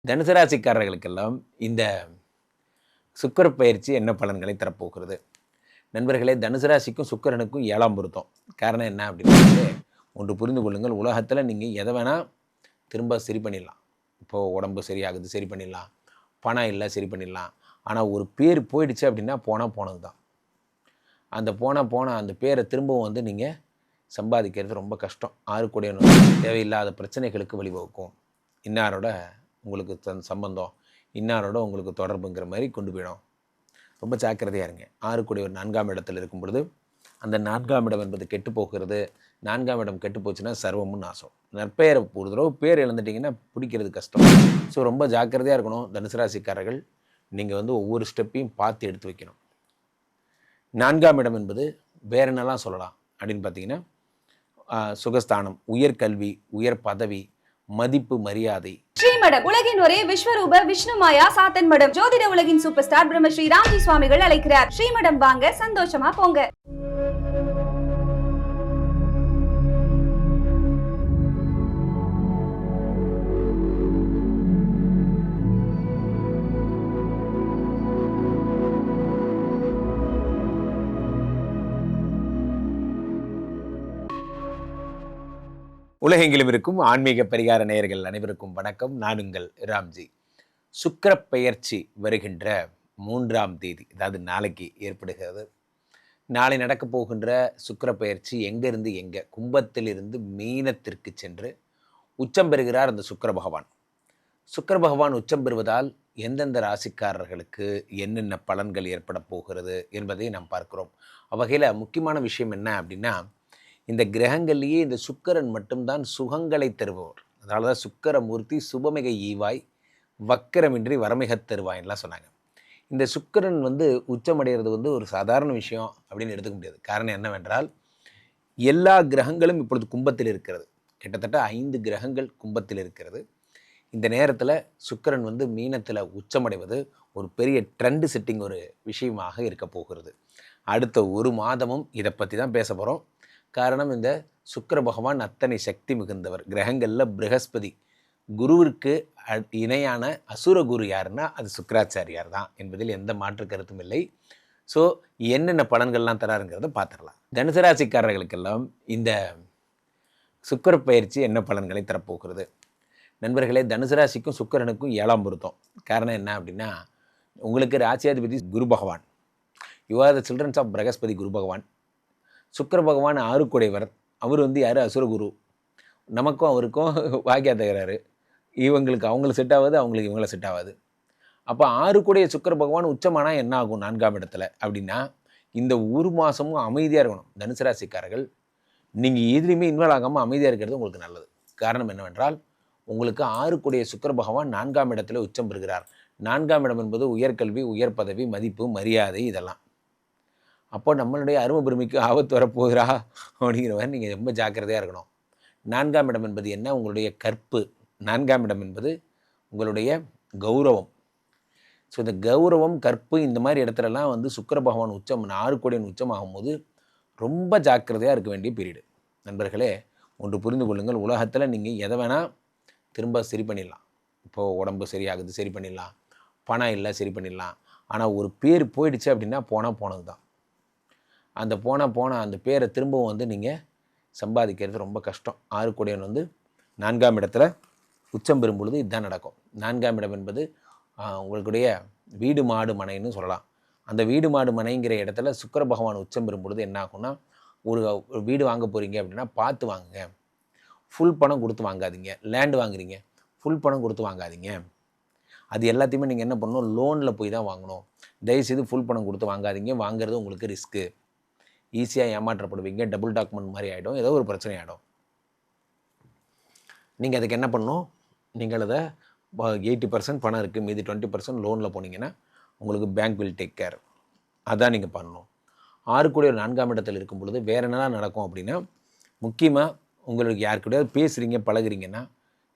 தனுசு ராசிக்காரர்களுக்கெல்லாம் இந்த சுக்கிர பயிற்சி என்ன பலன்களை தரப்போகிறது? நண்பர்களே, தனுசு ராசிக்கும் சுக்கிரனுக்கும் 7ஆம் பொருத்தம். காரணம் என்ன அப்படின்னு ஒன்று புரிந்து கொள்ளுங்கள். உலகத்தில் நீங்கள் எதை வேணால் திரும்ப சரி பண்ணிடலாம். இப்போது உடம்பு சரியாகுது, சரி பண்ணிடலாம். பணம் இல்லை, சரி பண்ணிடலாம். ஆனால் ஒரு பேர் போயிடுச்சு அப்படின்னா போனது தான். அந்த அந்த பேரை திரும்பவும் வந்து நீங்கள் சம்பாதிக்கிறது ரொம்ப கஷ்டம். 6 கோடியவன் தேவையில்லாத பிரச்சனைகளுக்கு வழிவகுக்கும். இன்னாரோட உங்களுக்கு சம்பந்தம், இன்னாரோட உங்களுக்கு தொடர்புங்கிற மாதிரி கொண்டு போயிடும். ரொம்ப ஜாக்கிரதையாக இருங்க. 6 கூடியவர் 4ஆம் இடத்தில் இருக்கும் பொழுது அந்த 4ஆம் இடம் என்பது கெட்டு போகிறது. 4ஆம் இடம் கெட்டு போச்சுன்னா சர்வமும் நாசம். நற்பெயரை ஒரு தடவை பேர் இழந்துட்டிங்கன்னா பிடிக்கிறது கஷ்டம். ஸோ ரொம்ப ஜாக்கிரதையாக இருக்கணும். தனுசு ராசிக்காரர்கள் நீங்கள் வந்து ஒவ்வொரு ஸ்டெப்பையும் பார்த்து எடுத்து வைக்கணும். 4ஆம் இடம் என்பது வேற என்னெல்லாம் சொல்லலாம் அப்படின்னு பார்த்தீங்கன்னா, சுகஸ்தானம், உயர்கல்வி, உயர் பதவி, மதிப்பு, மரியாதை. ஸ்ரீமடம் உலகின் ஒரே விஸ்வரூப விஷ்ணு மாயா சாத்தன் மடம். ஜோதிட உலகின் சூப்பர் ஸ்டார் பிரம்மஸ்ரீ ராம்ஜி சுவாமிகள் அழைக்கிறார். ஸ்ரீமடம் வாங்க, சந்தோஷமா போங்க. உலகெங்கிலும் இருக்கும் ஆன்மீக பரிகார நேயர்கள் அனைவருக்கும் வணக்கம். நான் உங்கள் ராம்ஜி. சுக்கிர பெயர்ச்சி வருகின்ற 3ஆம் தேதி, அதாவது நாளைக்கு ஏற்படுகிறது. நாளை நடக்கப் போகின்ற சுக்கிர பெயர்ச்சி எங்கேருந்து எங்கே? கும்பத்திலிருந்து மீனத்திற்கு சென்று உச்சம் பெறுகிறார் அந்த சுக்கிர பகவான். சுக்கிர பகவான் உச்சம் பெறுவதால் எந்தெந்த ராசிக்காரர்களுக்கு என்னென்ன பலன்கள் ஏற்பட போகிறது என்பதை நாம் பார்க்கிறோம். அவ்வகையில் முக்கியமான விஷயம் என்ன அப்படின்னா, இந்த கிரகங்கள்லேயே இந்த சுக்கிரன் மட்டும்தான் சுகங்களை தருபவர். அதனால தான் சுக்கிரமூர்த்தி சுபமிகை ஈவாய் வக்கரமின்றி வரமிகத் தருவாயின்லாம் சொன்னாங்க. இந்த சுக்கிரன் வந்து உச்சமடைகிறது வந்து ஒரு சாதாரண விஷயம் அப்படின்னு எடுத்துக்க முடியாது. காரணம் என்னவென்றால், எல்லா கிரகங்களும் இப்பொழுது கும்பத்தில் இருக்கிறது. கிட்டத்தட்ட 5 கிரகங்கள் கும்பத்தில் இருக்கிறது. இந்த நேரத்தில் சுக்கிரன் வந்து மீனத்தில் உச்சமடைவது ஒரு பெரிய ட்ரெண்ட் செட்டிங் ஒரு விஷயமாக இருக்க போகிறது. அடுத்த ஒரு மாதமும் இதை பற்றி தான் பேச போகிறோம். காரணம், இந்த சுக்கிர பகவான் அத்தனை சக்தி மிகுந்தவர். கிரகங்களில் ப்ரஹஸ்பதி குருவிற்கு இணையான அசுர குரு யாருன்னா அது சுக்கிராச்சாரியார் தான் என்பதில் எந்த மாற்று கருத்தும் இல்லை. ஸோ என்னென்ன பலன்கள்லாம் தராருங்கிறத பார்த்துடலாம். தனுசு ராசிக்காரர்களுக்கெல்லாம் இந்த சுக்கிர பயிற்சி என்ன பலன்களை தரப்போகிறது? நண்பர்களே, தனுசு ராசிக்கும் சுக்கிரனுக்கும் 7ஆம் பொருத்தம். காரணம் என்ன அப்படின்னா, உங்களுக்கு ராசியாதிபதி Guru Bhagavan. You are the children's of Brihaspati Guru Bhagavan. Shukra பகவான் 6 கூடையவர். அவர் வந்து யார்? அசுரகுரு. நமக்கும் அவருக்கும் வாக்கியா தகராறு. இவங்களுக்கு அவங்களுக்கு செட் ஆகாது, அவங்களுக்கு இவங்கள செட் ஆகாது. அப்போ 6 கூடைய சுக்கிர பகவான் உச்சமானால் என்ன ஆகும் 4ஆம் இடத்துல அப்படின்னா, இந்த ஒரு மாதமும் அமைதியாக இருக்கணும். தனுசு ராசிக்காரர்கள் நீங்கள் எதுலேயுமே இன்வால்வ் ஆகாமல் அமைதியாக இருக்கிறது உங்களுக்கு நல்லது. காரணம் என்னவென்றால், உங்களுக்கு 6 கூடைய சுக்கிர பகவான் 4ஆம் இடத்துல உச்சம் பெறுகிறார். 4ஆம் இடம் என்பது உயர்கல்வி, உயர் பதவி, மதிப்பு, மரியாதை இதெல்லாம். அப்போ நம்மளுடைய அருமை பெருமைக்கு ஆபத்து வரப்போகிறா அப்படிங்கிற மாதிரி நீங்கள் ரொம்ப ஜாக்கிரதையாக இருக்கணும். 4ஆம் இடம் என்பது என்ன? உங்களுடைய கற்பு. 4ஆம் இடம் என்பது உங்களுடைய கௌரவம். ஸோ இந்த கௌரவம், கற்பு இந்த மாதிரி இடத்துலலாம் வந்து சுக்கிர பகவான் உச்சம் 6 கோடியின் உச்சம் ஆகும்போது ரொம்ப ஜாக்கிரதையாக இருக்க வேண்டிய பீரியடு. நண்பர்களே, ஒன்று புரிந்து கொள்ளுங்கள். உலகத்தில் நீங்கள் எதை வேணால் திரும்ப சரி பண்ணிடலாம். இப்போது உடம்பு சரியாகுது, சரி பண்ணிடலாம். பணம் இல்லை, சரி பண்ணிடலாம். ஆனால் ஒரு பேர் போயிடுச்சு அப்படின்னா போனது தான். அந்த அந்த பேரை திரும்பவும் வந்து நீங்கள் சம்பாதிக்கிறது ரொம்ப கஷ்டம். 6 கோடியவன் வந்து 4ஆம் இடத்துல உச்சம் பெறும் பொழுது இதுதான் நடக்கும். 4ஆம் இடம் என்பது உங்களுடைய வீடு மாடு மனைன்னு சொல்லலாம். அந்த வீடு மாடு மனைங்கிற இடத்துல சுக்கிர பகவான் உச்சம் பெறும் பொழுது என்ன ஆகும்னா, ஒரு வீடு வாங்க போகிறீங்க அப்படின்னா பார்த்து வாங்குங்க. ஃபுல் பணம் கொடுத்து வாங்காதீங்க. லேண்டு வாங்குறீங்க, ஃபுல் பணம் கொடுத்து வாங்காதீங்க. அது எல்லாத்தையுமே நீங்கள் என்ன பண்ணணும், லோனில் போய் தான் வாங்கணும். தயவுசெய்து ஃபுல் பணம் கொடுத்து வாங்காதீங்க. வாங்குறது உங்களுக்கு ரிஸ்க்கு. ஈஸியாக ஏமாற்றப்படுவீங்க. டபுள் டாக்குமெண்ட் மாதிரி ஆகிடும். ஏதோ ஒரு பிரச்சனை ஆகிடும். நீங்கள் அதுக்கு என்ன பண்ணணும், நீங்கள் அதை 80% பணம் இருக்குது, மீதி 20% லோனில் போனீங்கன்னா உங்களுக்கு பேங்க் வில் டேக் கேர். அதான் நீங்கள் பண்ணணும். 6 கோடி 4ஆம் இடத்தில் இருக்கும் பொழுது வேறு என்னெல்லாம் நடக்கும் அப்படின்னா, முக்கியமாக உங்களுக்கு யாருக்கூடையாவது பேசுகிறீங்க, பழகுறீங்கன்னா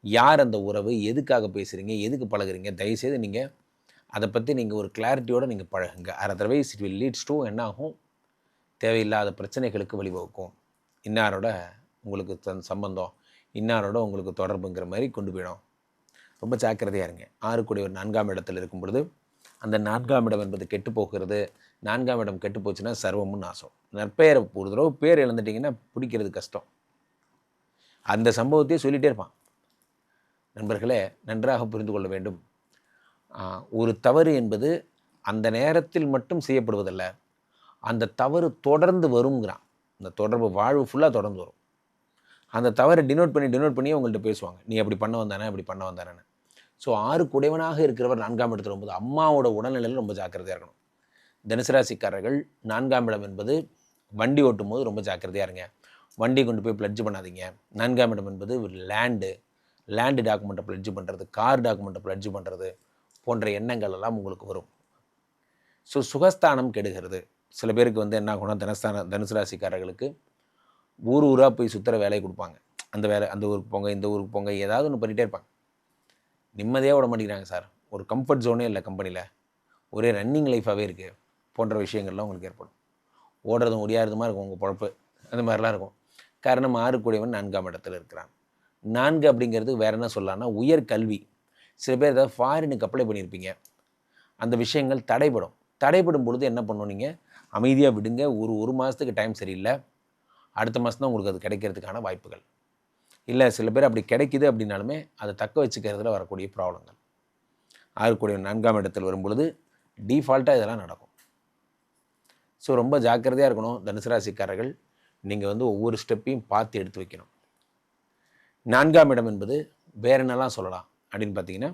யார் அந்த உறவு, எதுக்காக பேசுகிறீங்க, எதுக்கு பழகுறீங்க, தயவுசெய்து நீங்கள் அதை பற்றி நீங்கள் ஒரு கிளாரிட்டியோடு நீங்கள் பழகுங்க. Otherwise it will leads to என்ன ஆகும், தேவையில்லாத பிரச்சனைகளுக்கு வழிவகுக்கும். இன்னாரோட உங்களுக்கு சம்பந்தம், இன்னாரோட உங்களுக்கு தொடர்புங்கிற மாதிரி கொண்டு போயிடும். ரொம்ப ஜாக்கிரதையாக இருங்க. 6 கூடியவர் 4ஆம் இடத்தில் இருக்கும் பொழுது அந்த 4ஆம் இடம் என்பது கெட்டு போகிறது. 4ஆம் இடம் கெட்டு போச்சுன்னா சர்வமும் நாசம். நற்பெயரை ஒரு தடவை பேர் இழந்துட்டிங்கன்னா பிடிக்கிறது கஷ்டம். அந்த சம்பவத்தையே சொல்லிகிட்டே இருப்பான். நண்பர்களே, நன்றாக புரிந்து கொள்ள வேண்டும். ஒரு தவறு என்பது அந்த நேரத்தில் மட்டும் செய்யப்படுவதல்ல, அந்த தவறு தொடர்ந்து வருங்கிறான். அந்த தொடர்பு வாழ்வு ஃபுல்லாக தொடர்ந்து வரும். அந்த தவறை டினோட் பண்ணி உங்கள்கிட்ட பேசுவாங்க. நீ அப்படி பண்ண வந்தானே, அப்படி பண்ண வந்தானேன்னு. ஸோ 6 குடைவனாக இருக்கிறவர் 4ஆம் இடத்துல வரும்போது அம்மாவோட உடல்நிலையில் ரொம்ப ஜாக்கிரதையாக இருக்கணும். தனுசு ராசிக்காரர்கள் 4ஆம் இடம் என்பது வண்டி ஓட்டும் போது ரொம்ப ஜாக்கிரதையாக இருங்க. வண்டி கொண்டு போய் பிளட்ஜ் பண்ணாதீங்க. 4ஆம் இடம் என்பது லேண்டு டாக்குமெண்ட்டை பிளட்ஜ் பண்ணுறது, கார் டாக்குமெண்ட்டை பிளட்ஜ் பண்ணுறது போன்ற எண்ணங்கள் எல்லாம் உங்களுக்கு வரும். ஸோ சுகஸ்தானம் கெடுகிறது. சில பேருக்கு வந்து என்ன ஆகும்னா, தனுசு ராசிக்காரர்களுக்கு ஊராக போய் சுற்றுற வேலையை கொடுப்பாங்க. அந்த வேலை, அந்த ஊருக்கு போங்க, இந்த ஊருக்கு போங்க, ஏதாவது ஒன்று பண்ணிகிட்டே இருப்பாங்க. நிம்மதியாக விட மாட்டேங்கிறாங்க சார். ஒரு கம்ஃபர்ட் ஜோனே இல்லை கம்பெனியில், ஒரே ரன்னிங் லைஃபாகவே இருக்குது போன்ற விஷயங்கள்லாம் உங்களுக்கு ஏற்படும். ஓடுறதும் ஒடியாறதுமாக இருக்கும் உங்கள் பொழப்பு, அந்த மாதிரிலாம் இருக்கும். காரணம் 6 கூடியவன் 4ஆம் இடத்துல இருக்கிறான். 4 அப்படிங்கிறது வேறு என்ன சொல்லலாம்னா உயர் கல்வி. சில பேர் ஏதாவது ஃபாரினுக்கு அப்ளை பண்ணியிருப்பீங்க, அந்த விஷயங்கள் தடைப்படும் பொழுது என்ன பண்ணணும், நீங்கள் அமைதியாக விடுங்க. ஒரு மாதத்துக்கு டைம் சரியில்லை, அடுத்த மாதம் தான் உங்களுக்கு அது கிடைக்கிறதுக்கான வாய்ப்புகள் இல்லை. சில பேர் அப்படி கிடைக்குது அப்படின்னாலுமே அதை தக்க வச்சுக்கிறதுல வரக்கூடிய ப்ராப்ளங்கள். 6 கூடியவன் 4ஆம் இடத்தில் வரும்பொழுது டிஃபால்ட்டாக இதெல்லாம் நடக்கும். ஸோ ரொம்ப ஜாக்கிரதையாக இருக்கணும் தனுசு ராசிக்காரர்கள். நீங்கள் வந்து ஒவ்வொரு ஸ்டெப்பையும் பார்த்து எடுத்து வைக்கணும். 4ஆம் இடம் என்பது வேறு என்னெல்லாம் சொல்லலாம் அப்படின்னு பார்த்தீங்கன்னா,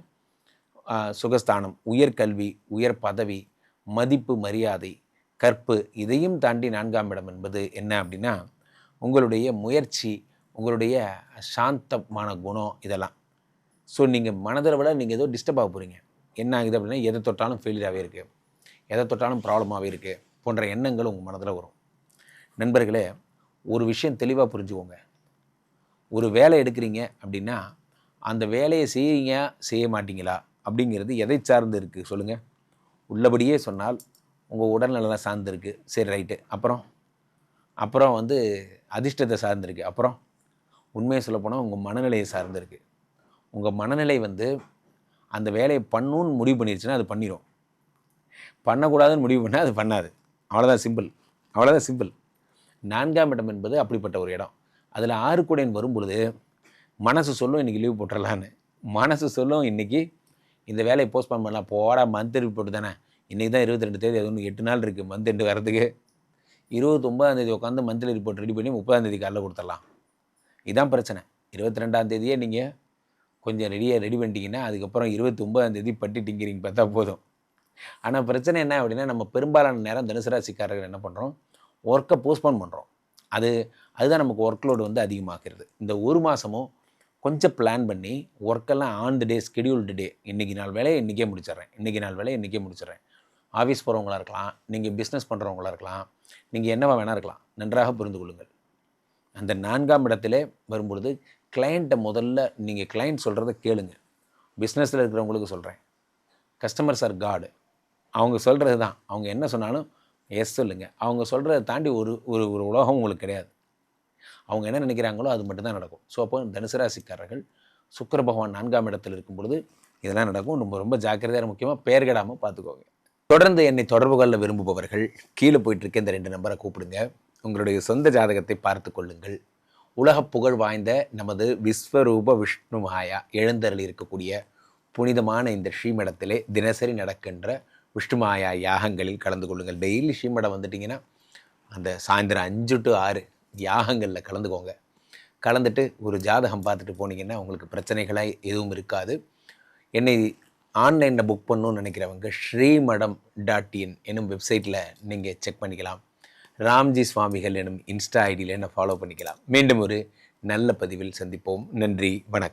சுகஸ்தானம், உயர்கல்வி, உயர் பதவி, மதிப்பு, மரியாதை, கற்பு. இதையும் தாண்டி 4ஆம் இடம் என்பது என்ன அப்படின்னா, உங்களுடைய முயற்சி, உங்களுடைய சாந்தமான குணம், இதெல்லாம். ஸோ நீங்கள் மனதளவில் நீங்கள் ஏதோ டிஸ்டர்ப் ஆக போகிறீங்க. என்ன ஆகுது அப்படின்னா, எதை தொட்டாலும் ஃபெயிலியராகவே இருக்குது, எதை தொட்டாலும் ப்ராப்ளமாகவே இருக்குது போன்ற எண்ணங்கள் உங்கள் மனதில் வரும். நண்பர்களே, ஒரு விஷயம் தெளிவாக புரிஞ்சுக்கோங்க. ஒரு வேலை எடுக்கிறீங்க அப்படின்னா அந்த வேலையை செய்ய மாட்டீங்களா அப்படிங்கிறது எதை சார்ந்து இருக்குது சொல்லுங்கள். உள்ளபடியே சொன்னால் உங்கள் உடல்நலம் சார்ந்து இருக்குது. சரி, ரைட்டு. அப்புறம் வந்து அதிர்ஷ்டத்தை சார்ந்திருக்கு. அப்புறம் உண்மையை சொல்லப்போனால் உங்கள் மனநிலையை சார்ந்திருக்கு. உங்கள் மனநிலை வந்து அந்த வேலையை பண்ணணுன்னு முடிவு பண்ணிடுச்சுன்னா அது பண்ணிடும். பண்ணக்கூடாதுன்னு முடிவு பண்ணால் அது பண்ணாது. அவ்வளோதான் சிம்பிள். 4ஆம் இடம் என்பது அப்படிப்பட்ட ஒரு இடம். அதில் 6 கூடையன் வரும் பொழுது மனசு சொல்லும் இன்றைக்கி லீவ் போட்டுடலான்னு. மனசு சொல்லும் இன்றைக்கி இந்த வேலையை போஸ்ட்போன் பண்ணலாம், போடா மந்த் ரிப்போர்ட் தானே, இன்றைக்கி தான் 22 தேதி, அது ஒன்று 8 நாள் இருக்குது மந்த் எண்டு வரதுக்கு. 29ஆம் தேதி உட்காந்து மந்த்லி ரிப்போர்ட் ரெடி பண்ணி 30ஆம் தேதி காலையில் கொடுத்துடலாம். இதுதான் பிரச்சனை. 22ஆம் தேதியே நீங்கள் கொஞ்சம் ரெடி பண்ணிட்டீங்கன்னா அதுக்கப்புறம் 29ஆம் தேதி பட்டி டிங்கிறீங்க பார்த்தா போதும். ஆனால் பிரச்சனை என்ன அப்படின்னா, நம்ம பெரும்பாலான நேரம் தனுசு ராசிக்காரர்கள் என்ன பண்ணுறோம், ஒர்க்கை போஸ்ட்போன் பண்ணுறோம். அதுதான் நமக்கு ஒர்க் லோடு வந்து அதிகமாகிறது. இந்த ஒரு மாதமும் கொஞ்சம் பிளான் பண்ணி ஒர்க்கெல்லாம் ஆன் த டே, ஸ்கெடியூல்டு டே, இன்றைக்கி நாள் வேலையை இன்றைக்கே முடிச்சிடுறேன். ஆஃபீஸ் போகிறவங்களா இருக்கலாம், நீங்கள் பிஸ்னஸ் பண்ணுறவங்களா இருக்கலாம், நீங்கள் என்னவா வேணா இருக்கலாம். நன்றாக புரிந்து கொள்ளுங்கள். அந்த 4ஆம் இடத்திலே வரும்பொழுது கிளைண்ட்டை முதல்ல நீங்கள் கிளைண்ட் சொல்கிறத கேளுங்க. பிஸ்னஸில் இருக்கிறவங்களுக்கு சொல்கிறேன், கஸ்டமர்ஸ் ஆர் காடு. அவங்க சொல்கிறது தான், அவங்க என்ன சொன்னாலும் எஸ் சொல்லுங்கள். அவங்க சொல்கிறத தாண்டி ஒரு உலகம் உங்களுக்கு கிடையாது. அவங்க என்ன நினைக்கிறாங்களோ அது மட்டும்தான் நடக்கும். ஸோ அப்போ தனுசு ராசிக்காரர்கள் சுக்கிர பகவான் 4ஆம் இடத்தில் இருக்கும் பொழுது இதெல்லாம் நடக்கும். ரொம்ப ஜாக்கிரதையாக, முக்கியமாக பெயர் கெடாமல் பார்த்துக்கோங்க. தொடர்ந்து என்னை தொடர்பு கொள்ள விரும்புபவர்கள் கீழே போயிட்டுருக்க இந்த 2 நம்பரை கூப்பிடுங்க. உங்களுடைய சொந்த ஜாதகத்தை பார்த்து கொள்ளுங்கள். உலக புகழ் வாய்ந்த நமது விஸ்வரூப விஷ்ணு மாயா எழுந்தருளி இருக்கக்கூடிய புனிதமான இந்த ஸ்ரீமடத்திலே தினசரி நடக்கின்ற விஷ்ணு மாயா யாகங்களில் கலந்து கொள்ளுங்கள். டெய்லி ஸ்ரீமடம் வந்துட்டிங்கன்னா அந்த சாயந்தரம் 5 to 6 யாகங்களில் கலந்துக்கோங்க. கலந்துட்டு ஒரு ஜாதகம் பார்த்துட்டு போனீங்கன்னா உங்களுக்கு பிரச்சனைகளாக எதுவும் இருக்காது. என்னை ஆன்லைனில் புக் பண்ணணும்னு நினைக்கிறவங்க ஸ்ரீமடம்.in எனும் வெப்சைட்டில் நீங்கள் செக் பண்ணிக்கலாம். ராம்ஜி சுவாமிகள் எனும் இன்ஸ்டா ஐடியில் என்னை ஃபாலோ பண்ணிக்கலாம். மீண்டும் ஒரு நல்ல பதிவில் சந்திப்போம். நன்றி, வணக்கம்.